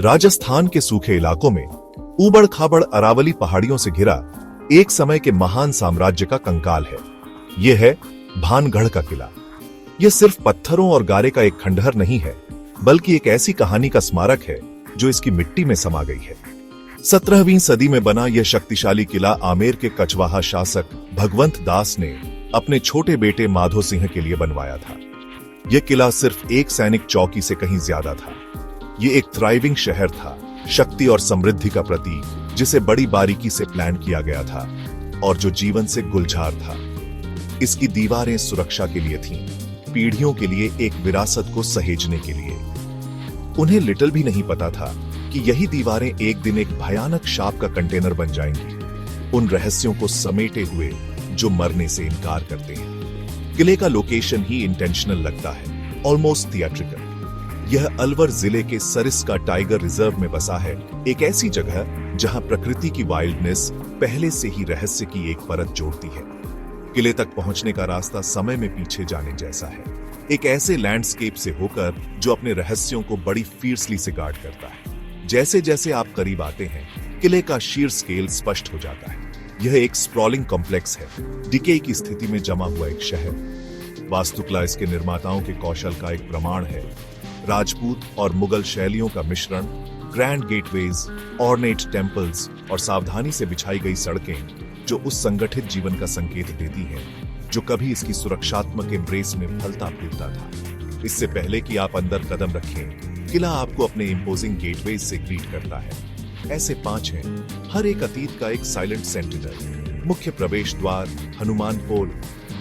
राजस्थान के सूखे इलाकों में ऊबड़ खाबड़ अरावली पहाड़ियों से घिरा एक समय के महान साम्राज्य का कंकाल है। यह है भानगढ़ का किला। यह सिर्फ पत्थरों और गारे का एक खंडहर नहीं है, बल्कि एक ऐसी कहानी का स्मारक है जो इसकी मिट्टी में समा गई है। 17वीं सदी में बना यह शक्तिशाली किला आमेर के कछवाहा शासक भगवंत दास ने अपने छोटे बेटे माधो सिंह के लिए बनवाया था। यह किला सिर्फ एक सैनिक चौकी से कहीं ज्यादा था। यह एक थ्राइविंग शहर था, शक्ति और समृद्धि का प्रतीक, जिसे बड़ी बारीकी से प्लान किया गया था और जो जीवन से गुलजार था। इसकी दीवारें सुरक्षा के लिए थीं, पीढ़ियों के लिए एक विरासत को सहेजने के लिए। उन्हें लिटिल भी नहीं पता था कि यही दीवारें एक दिन एक भयानक शाप का कंटेनर बन जाएंगी, उन रहस्यों को समेटे हुए जो मरने से इनकार करते हैं। किले का लोकेशन ही इंटेंशनल लगता है, ऑलमोस्ट थिएट्रिकल। यह अलवर जिले के सरिस्का टाइगर रिजर्व में बसा है, एक ऐसी जगह जहां प्रकृति की वाइल्डनेस पहले से ही रहस्य की एक परत जोड़ती है। किले तक पहुंचने का रास्ता समय में पीछे जाने जैसा है, एक ऐसे लैंडस्केप से होकर जो अपने रहस्यों को बड़ी फियर्सली से गार्ड करता है। जैसे जैसे आप करीब आते हैं, किले का शीर स्केल स्पष्ट हो जाता है। यह एक स्प्रॉलिंग कॉम्प्लेक्स है, डिके की स्थिति में जमा हुआ एक शहर। वास्तुकला इसके निर्माताओं के कौशल का एक प्रमाण है। राजपूत और मुगल शैलियों का मिश्रण, ग्रैंड गेटवेज, ऑर्नेट टेम्पल्स और सावधानी से बिछाई गई सड़कें जो उस संगठित जीवन का संकेत देती हैं जो कभी इसकी सुरक्षात्मक एम्ब्रेस में फलता फूलता था। इससे पहले कि आप अंदर कदम रखें, किला आपको अपने इंपोजिंग गेटवेज से ग्रीट करता है। ऐसे 5 हैं, हर एक अतीत का एक साइलेंट सेंटिनल। मुख्य प्रवेश द्वार, हनुमान पोल,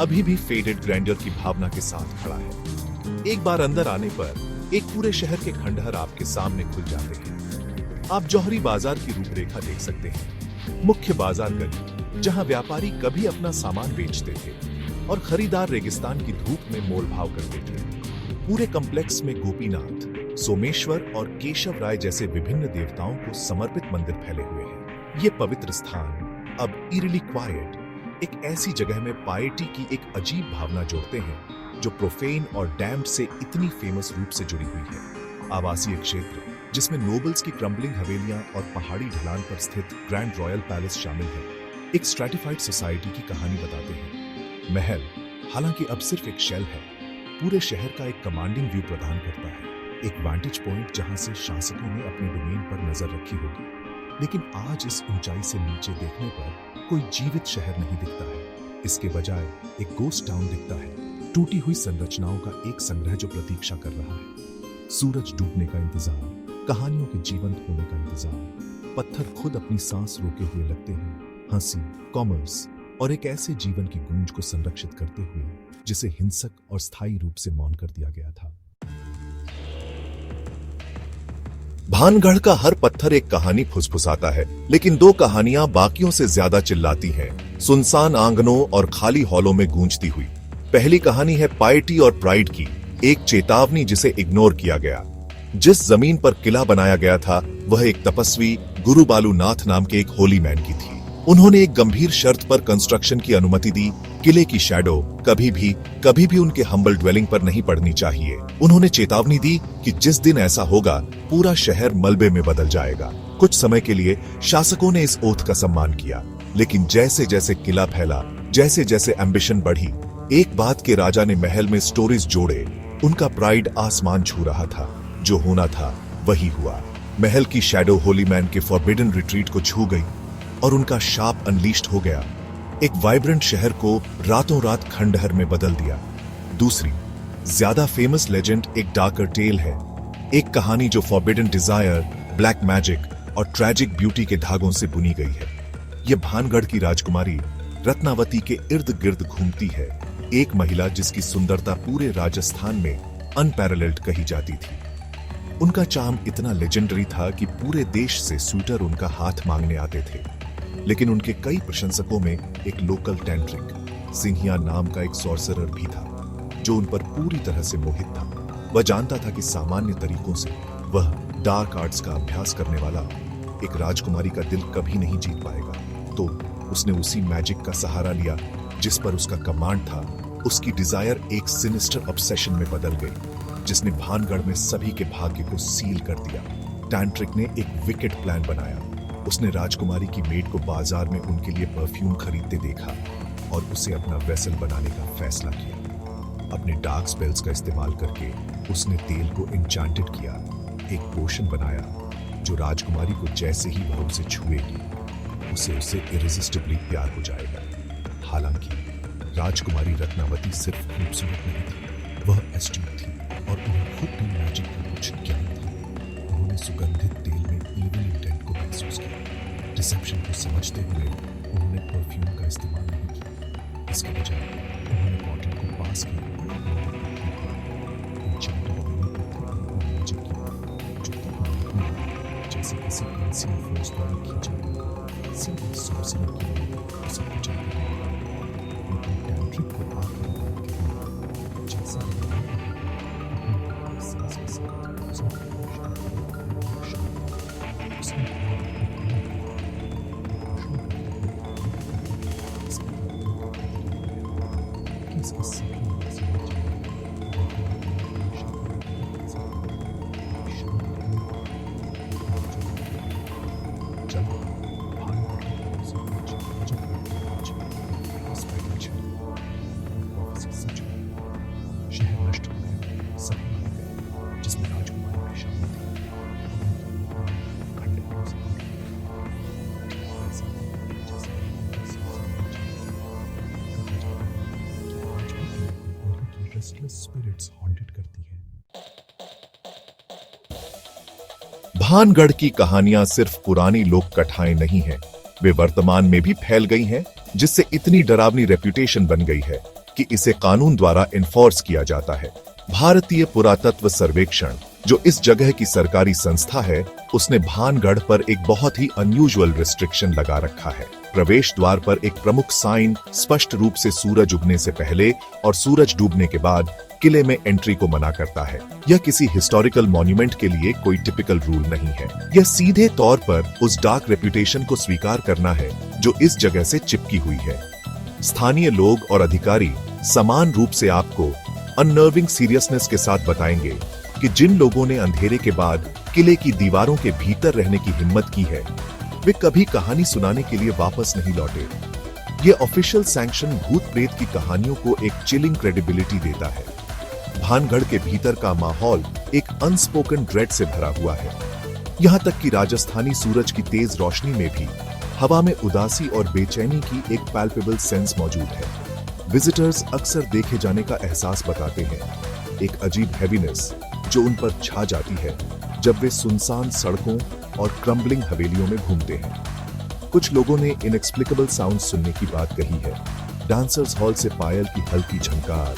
अभी भी फेडेड ग्रैंडर की भावना के साथ खड़ा है। एक बार अंदर आने पर एक पूरे शहर के खंडहर आपके सामने खुल जाते हैं। आप जौहरी बाजार की रूपरेखा देख सकते हैं, मुख्य बाजार गली जहां व्यापारी कभी अपना सामान बेचते थे और खरीदार रेगिस्तान की धूप में मोल भाव करते थे। पूरे कॉम्प्लेक्स में गोपीनाथ, सोमेश्वर और केशव राय जैसे विभिन्न देवताओं को समर्पित मंदिर फैले हुए हैं। ये पवित्र स्थान अब ईरिली क्वाइट, एक ऐसी जगह में पाइटी की एक अजीब भावना जोड़ते हैं जो प्रोफेन और डैम्ड से इतनी फेमस रूप से जुड़ी हुई है। आवासीय क्षेत्र जिसमें नोबल्स की क्रम्बलिंग हवेलियां और पहाड़ी ढलान पर स्थित ग्रैंड रॉयल पैलेस शामिल है, एक स्ट्रैटिफाइड सोसाइटी की कहानी बताते हैं। महल हालांकि अब सिर्फ एक शेल है, पूरे शहर का एक कमांडिंग व्यू प्रदान करता है, एक वांटेज पॉइंट जहां से शासकों ने अपने डोमेन पर नजर रखी होगी। लेकिन आज इस ऊंचाई से नीचे देखने पर कोई जीवित शहर नहीं दिखता है। इसके बजाय एक गोस्ट टाउन दिखता है, टूटी हुई संरचनाओं का एक संग्रह जो प्रतीक्षा कर रहा है। सूरज डूबने का इंतजार, कहानियों के जीवंत होने का इंतजार। पत्थर खुद अपनी सांस रोके हुए लगते हैं, हंसी, कॉमर्स और एक ऐसे जीवन की गूंज को संरक्षित करते हुए जिसे हिंसक और स्थायी रूप से मौन कर दिया गया था। भानगढ़ का हर पत्थर एक कहानी फुसफुसाता है, लेकिन 2 कहानियां बाकियों से ज्यादा चिल्लाती हैं, सुनसान आंगनों और खाली हॉलों में गूंजती हुई। पहली कहानी है पाइटी और प्राइड की, एक चेतावनी जिसे इग्नोर किया गया। जिस जमीन पर किला बनाया गया था वह एक तपस्वी गुरु बालूनाथ नाम के एक होली मैन की थी। उन्होंने एक गंभीर शर्त पर कंस्ट्रक्शन की अनुमति दी, किले की शैडो कभी भी उनके हम्बल ड्वेलिंग पर नहीं पड़नी चाहिए। उन्होंने चेतावनी दी कि जिस दिन ऐसा होगा पूरा शहर मलबे में बदल जाएगा। कुछ समय के लिए शासकों ने इस ओथ का सम्मान किया, लेकिन जैसे जैसे किला फैला, जैसे जैसे एम्बिशन बढ़ी, एक बात के राजा ने महल में स्टोरीज जोड़े। उनका प्राइड आसमान छू रहा था, जो होना था वही हुआ। महल की शैडो होली मैन के फॉरबिडन रिट्रीट को छू गई और उनका शाप अनलीश्ड हो गया, एक वाइब्रेंट शहर को रातों रात खंडहर में बदल दिया। दूसरी ज्यादा फेमस लेजेंड एक डार्कर टेल है, एक कहानी जो फॉरबिडन डिजायर, ब्लैक मैजिक और ट्रैजिक ब्यूटी के धागों से बुनी गई है। यह भानगढ़ की राजकुमारी रत्नावती के इर्द गिर्द घूमती है, एक महिला जिसकी सुंदरता पूरे राजस्थान में अनपैरेलल्ड कही जाती थी। उनका चार्म इतना लेजेंडरी था कि पूरे देश से सूटर उनका हाथ मांगने आते थे। लेकिन उनके कई प्रशंसकों में एक लोकल टैंट्रिक सिंहिया नाम का एक सॉर्सरर भी था, जो उन पर पूरी तरह से मोहित था। वह जानता था कि सामान्य तरीकों से वह डार्क आर्ट्स का अभ्यास करने वाला एक राजकुमारी का दिल कभी नहीं जीत पाएगा। तो उसने उसी मैजिक का सहारा लिया जिस पर उसका कमांड था। उसकी डिजायर एक सिनिस्टर ऑब्सेशन में बदल गई, जिसने भानगढ़ में सभी के भाग्य को सील कर दिया। टैंट्रिक ने एक विकेट प्लान बनाया। उसने राजकुमारी की मेड को बाजार में उनके लिए परफ्यूम खरीदते देखा और उसे अपना वेसल बनाने का फैसला किया। अपने डार्क स्पेल्स का इस्तेमाल करके उसने तेल को एन्चेंटेड किया, एक पोशन बनाया जो राजकुमारी को जैसे ही वह उसे छुएगी उसे इरेजिस्टिबली प्यार हो जाएगा। हालांकि राजकुमारी रत्नावती सिर्फ खूबसूरत नहीं थी, वह एस्ट्यूट थी और उन्हें खुद भी मैजिक का कुछ ज्ञान था। उन्होंने सुगंधित तेल में इविल इंटेंट को महसूस किया। डिसेप्शन को समझते हुए उन्होंने परफ्यूम का इस्तेमाल नहीं किया, इसके बजाय उन्होंने बॉटल को पास किया। जैसे किसी अनसीन फोर्स द्वारा खींचा गया, सीधे सॉर्सरर की ओर उसे खींचा गया। लेकिन टैंट्रिक को आखिरी बात कही, जैसा सांस के साथ उसने स्पिरिट्स हॉन्टेड करती है। भानगढ़ की कहानियां सिर्फ पुरानी लोक कथाएं नहीं हैं, वे वर्तमान में भी फैल गई हैं, जिससे इतनी डरावनी रेप्यूटेशन बन गई है कि इसे कानून द्वारा इन्फोर्स किया जाता है। भारतीय पुरातत्व सर्वेक्षण, जो इस जगह की सरकारी संस्था है, उसने भानगढ़ पर एक बहुत ही अनयूजुअल रिस्ट्रिक्शन लगा रखा है। प्रवेश द्वार पर एक प्रमुख साइन स्पष्ट रूप से सूरज उगने से पहले और सूरज डूबने के बाद किले में एंट्री को मना करता है। यह किसी हिस्टोरिकल मॉन्यूमेंट के लिए कोई टिपिकल रूल नहीं है। यह सीधे तौर पर उस डार्क रेप्यूटेशन को स्वीकार करना है जो इस जगह से चिपकी हुई है। स्थानीय लोग और अधिकारी समान रूप से आपको अननर्विंग सीरियसनेस के साथ बताएंगे कि जिन लोगों ने अंधेरे के बाद किले की दीवारों के भीतर रहने की हिम्मत की है, वे कभी कहानी सुनाने के लिए वापस नहीं लौटे। ये ऑफिशियल सैंक्शन भूत प्रेत की कहानियों को एक चिलिंग क्रेडिबिलिटी देता है। भानगढ़ के भीतर का माहौल एक अनस्पोकन ड्रेड से भरा हुआ है। यहाँ तक कि राजस्थानी सूरज की तेज रोशनी में भी हवा में उदासी और बेचैनी की एक पैल्पेबल सेंस मौजूद है। विजिटर्स अक्सर देखे जाने का एहसास बताते हैं, एक अजीब हैवीनेस जो उन पर छा जाती है जब वे सुनसान सड़कों और क्रम्बलिंग हवेलियों में घूमते हैं। कुछ लोगों ने इनएक्सप्लिकेबल साउंड सुनने की बात कही है। डांसर्स हॉल से पायल की हल्की झनकार,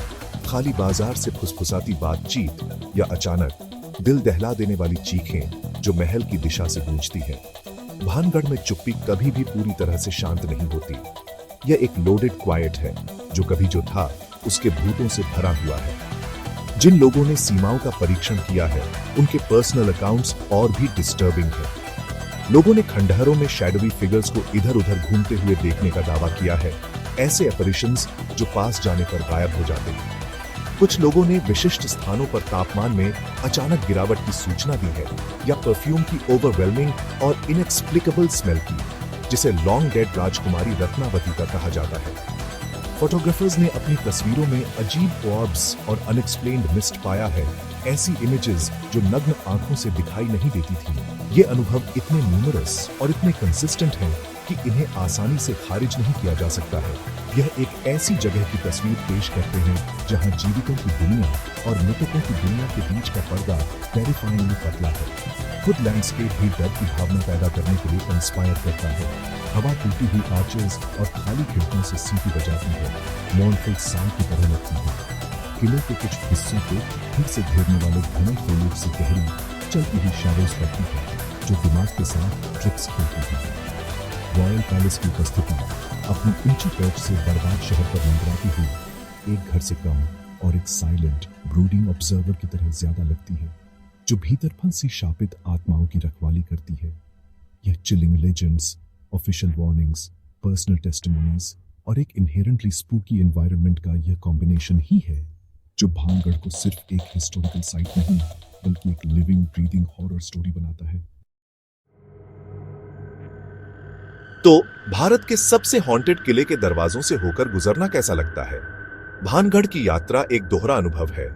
खाली बाजार से फुसफुसाती बातचीत या अचानक दिल दहला देने वाली चीखें जो महल की दिशा से गूंजती हैं। भानगढ़ में चुप्पी कभी भी पूरी तरह से शांत नहीं होती। यह एक लोडेड क्वाइट है जो कभी जो था उसके भूतों से भरा हुआ है। जिन लोगों ने सीमाओं का परीक्षण किया है, उनके पर्सनल अकाउंट्स और भी डिस्टर्बिंग है। लोगों ने खंडहरों में शैडोवी फिगर्स को इधर उधर घूमते हुए देखने का दावा किया है, ऐसे अपरिशंस जो पास जाने पर गायब हो जाते हैं। कुछ लोगों ने विशिष्ट स्थानों पर तापमान में अचानक गिरावट की सूचना दी है या परफ्यूम की ओवरवेलमिंग और इनएक्सप्लिकेबल स्मेल की, जिसे लॉन्ग डेड राजकुमारी रत्नावती का कहा जाता है। फोटोग्राफर्स ने अपनी तस्वीरों में अजीब ऑर्ब्स और अनएक्सप्लेन्ड मिस्ट पाया है, ऐसी इमेजेस जो नग्न आंखों से दिखाई नहीं देती थी। ये अनुभव इतने न्यूमरस और इतने कंसिस्टेंट हैं कि इन्हें आसानी से खारिज नहीं किया जा सकता है। यह एक ऐसी जगह की तस्वीर पेश करते हैं जहां जीवितों की दुनिया और मृतकों की दुनिया के बीच का पर्दा टेरिफाइंगली पतला है। खुद लैंडस्केप भी डर की भावना पैदा करने के लिए इंस्पायर करता है। हवा टूटी हुई आर्चेस और खाली खिड़कियों से सीटी बजाती है, मोurnful साउंड की तरह लगती है। किले के कुछ हिस्सों को फिर से घेरने वाले घने फॉलिएज से गहरी चलती हुई शैडोज पड़ती है जो दिमाग के साथ ट्रिक्स खेलती है। रॉयल पैलेस की उपस्थिति अपनी ऊंची पर्च से बर्बाद शहर पर मंडराती हुई एक घर से कम और एक साइलेंट ब्रूडिंग ऑब्जर्वर की तरह ज्यादा लगती है, जो भीतर फंसी शापित आत्माओं की रखवाली करती है। यह chilling legends, official warnings, personal testimonies और एक इनहेरेंटली स्पूकी एनवायरनमेंट का यह कॉम्बिनेशन ही है जो भानगढ़ को सिर्फ एक हिस्टोरिकल साइट नहीं बल्कि एक लिविंग ब्रीदिंग हॉरर स्टोरी बनाता है। तो भारत के सबसे हॉन्टेड किले के दरवाजों से होकर गुजरना कैसा लगता है? भानगढ़ की यात्रा एक दोहरा अनुभव है।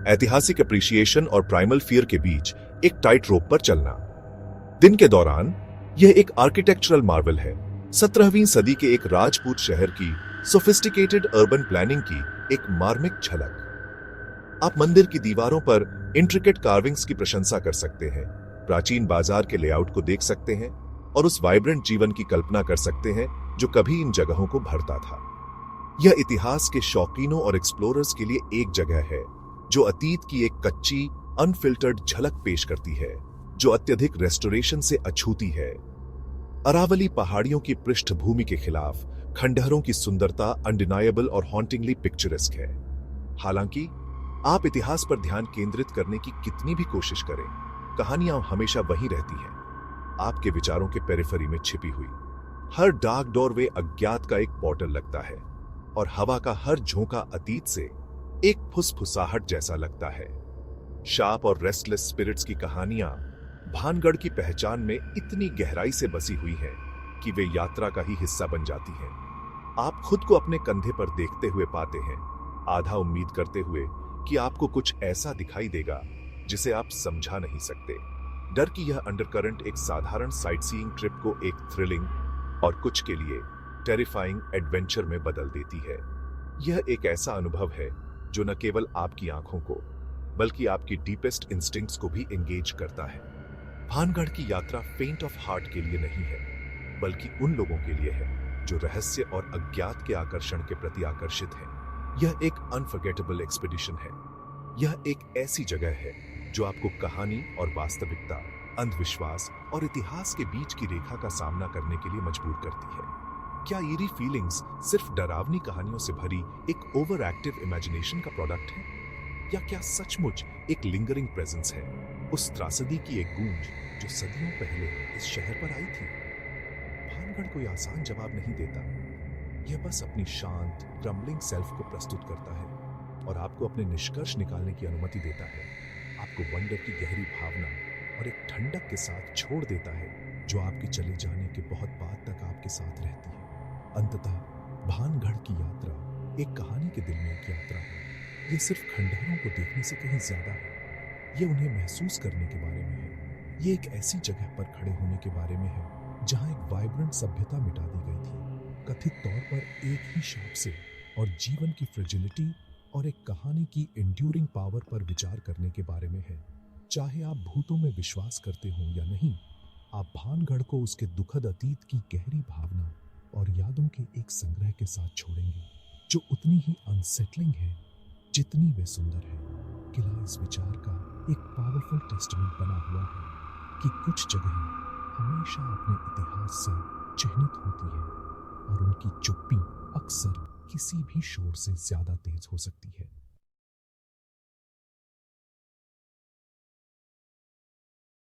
ऐतिहासिक अप्रिसिएशन और प्राइमल फियर के बीच एक टाइट रोप पर चलना। दिन के दौरान यह एक आर्किटेक्चरल मार्वल है। 17वीं सदी के एक राजपूत शहर की सोफिस्टिकेटेड अर्बन प्लानिंग की एक मार्मिक झलक। आप मंदिर की दीवारों पर इंट्रिकेट कार्विंग्स की प्रशंसा कर सकते हैं, प्राचीन बाजार के लेआउट को देख सकते हैं और उस वाइब्रेंट जीवन की कल्पना कर सकते हैं जो कभी इन जगहों को भरता था। यह इतिहास के शौकीनों और एक्सप्लोरर्स के लिए एक जगह है जो अतीत की एक कच्ची, अनफिल्टर्ड झलक पेश करती है, जो अत्यधिक रेस्टोरेशन से अछूती है। अरावली पहाड़ियों की पृष्ठभूमि के खिलाफ खंडहरों की सुंदरता अनडिनायबल और हॉन्टिंगली पिक्चरेस्क है। हालांकि आप इतिहास पर ध्यान केंद्रित करने की कितनी भी कोशिश करें, कहानियां हमेशा वहीं रहती हैं, आपके विचारों के पेरिफेरी में छिपी हुई। हर डार्क डोरवे अज्ञात का एक पोर्टल लगता है और हवा का हर झोंका अतीत से एक फुसफुसाहट जैसा लगता है। शार्प और रेस्टलेस स्पिरिट्स की कहानियां भानगढ़ की पहचान में इतनी गहराई से बसी हुई हैं कि वे यात्रा का ही हिस्सा बन जाती हैं। आप खुद को अपने कंधे पर देखते हुए पाते हैं, आधा उम्मीद करते हुए कि आपको कुछ ऐसा दिखाई देगा जिसे आप समझा नहीं सकते। डर की यह अंडरकरंट एक साधारण साइटसीइंग ट्रिप को एक थ्रिलिंग और कुछ के लिए टेरिफाइंग एडवेंचर में बदल देती है। यह एक ऐसा अनुभव है जो न केवल आपकी आंखों को बल्कि आपकी डीपेस्ट इंस्टिंक्ट्स को भी एंगेज करता है। भानगढ़ की यात्रा फेंट ऑफ हार्ट के लिए नहीं है, बल्कि उन लोगों के लिए है जो रहस्य और अज्ञात के आकर्षण के प्रति आकर्षित हैं। यह एक अनफॉरगेटेबल एक्सपीडिशन है। यह एक ऐसी जगह है जो आपको कहानी और वास्तविकता, अंधविश्वास और इतिहास के बीच की रेखा का सामना करने के लिए मजबूर करती है। क्या ईरी फीलिंग्स सिर्फ डरावनी कहानियों से भरी एक ओवर एक्टिव इमेजिनेशन का प्रोडक्ट है, या क्या सचमुच एक लिंगरिंग प्रेजेंस है, उस त्रासदी की एक गूंज जो सदियों पहले इस शहर पर आई थी? भानगढ़ कोई आसान जवाब नहीं देता। यह बस अपनी शांत, क्रम्बलिंग सेल्फ को प्रस्तुत करता है और आपको अपने निष्कर्ष निकालने की अनुमति देता है। आपको वंडर की गहरी भावना और एक ठंडक के साथ छोड़ देता है जो आपके चले जाने के बहुत बाद तक आपके साथ रहती है। अंततः भानगढ़ की यात्रा एक कहानी के दिल में एक यात्रा है। यह सिर्फ खंडहरों को देखने से कहीं ज्यादा है। यह उन्हें महसूस करने के बारे में है। यह एक ऐसी जगह पर खड़े होने के बारे में है जहां एक वाइब्रेंट सभ्यता मिटा दी गई थी, कथित तौर पर एक ही शाप से, और जीवन की फ्रेजिलिटी और एक कहानी की एंड्यूरिंग पावर पर विचार करने के बारे में है। चाहे आप भूतों में विश्वास करते हो या नहीं, आप भानगढ़ को उसके दुखद अतीत की गहरी भावना और यादों के एक संग्रह के साथ छोड़ेंगे जो उतनी ही अनसेटलिंग है जितनी वे सुंदर है। किला इस विचार का एक पावरफुल टेस्टमेंट बना हुआ है कि कुछ जगहें हमेशा अपने इतिहास से चिह्नित होती है और उनकी चुप्पी अक्सर किसी भी शोर से ज्यादा तेज हो सकती है।